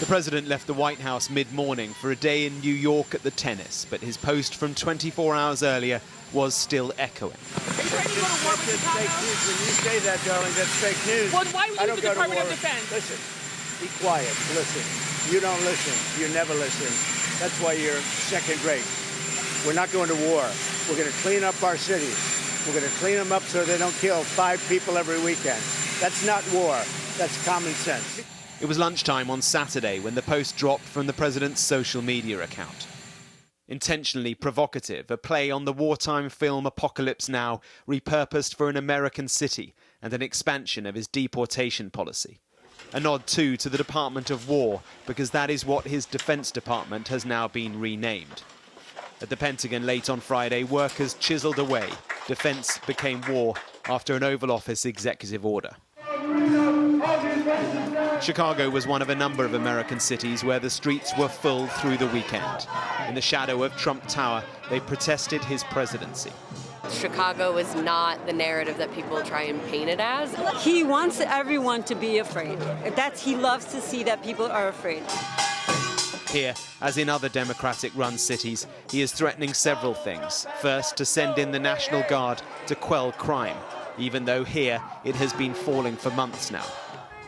The president left the White House mid-morning for a day in New York at the tennis, but his post from 24 hours earlier was still echoing. That's fake news. When you say that, darling, that's fake news. Well, why would you use the Department of Defense? Listen, be quiet. Listen. You don't listen. You never listen. That's why you're second rate. We're not going to war. We're going to clean up our cities. We're going to clean them up so they don't kill 5 people every weekend. That's not war. That's common sense. It was lunchtime on Saturday when the post dropped from the president's social media account. Intentionally provocative, a play on the wartime film Apocalypse Now, repurposed for an American city, and an expansion of his deportation policy. A nod too to the Department of War, because that is what his Defense Department has now been renamed. At the Pentagon late on Friday, workers chiseled away. Defense became war after an Oval Office executive order. Chicago was one of a number of American cities where the streets were full through the weekend. In the shadow of Trump Tower, they protested his presidency. Chicago is not the narrative that people try and paint it as. He wants everyone to be afraid. He loves to see that people are afraid. Here, as in other Democratic-run cities, he is threatening several things. First, to send in the National Guard to quell crime, even though here it has been falling for months now.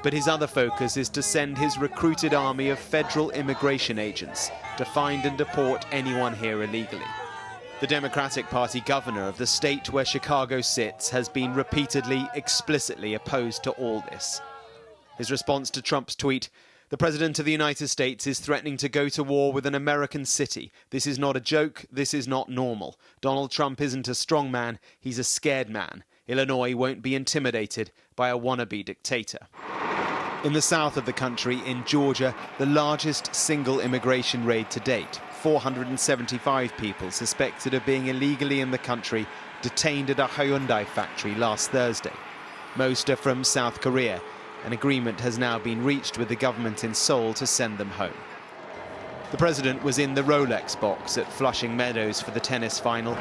But his other focus is to send his recruited army of federal immigration agents to find and deport anyone here illegally. The Democratic Party governor of the state where Chicago sits has been repeatedly, explicitly opposed to all this. His response to Trump's tweet: "The President of the United States is threatening to go to war with an American city. This is not a joke. This is not normal. Donald Trump isn't a strong man. He's a scared man. Illinois won't be intimidated by a wannabe dictator." In the south of the country, in Georgia, the largest single immigration raid to date. 475 people suspected of being illegally in the country detained at a Hyundai factory last Thursday. Most are from South Korea. An agreement has now been reached with the government in Seoul to send them home. The president was in the Rolex box at Flushing Meadows for the tennis final.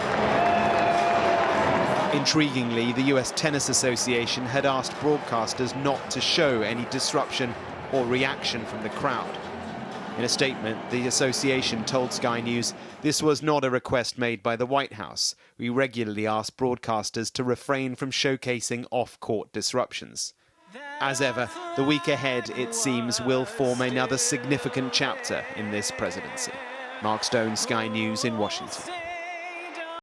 Intriguingly, the US Tennis Association had asked broadcasters not to show any disruption or reaction from the crowd. In a statement, the association told Sky News this was not a request made by the White House. We regularly ask broadcasters to refrain from showcasing off-court disruptions. As ever, the week ahead, it seems, will form another significant chapter in this presidency. Mark Stone, Sky News in Washington.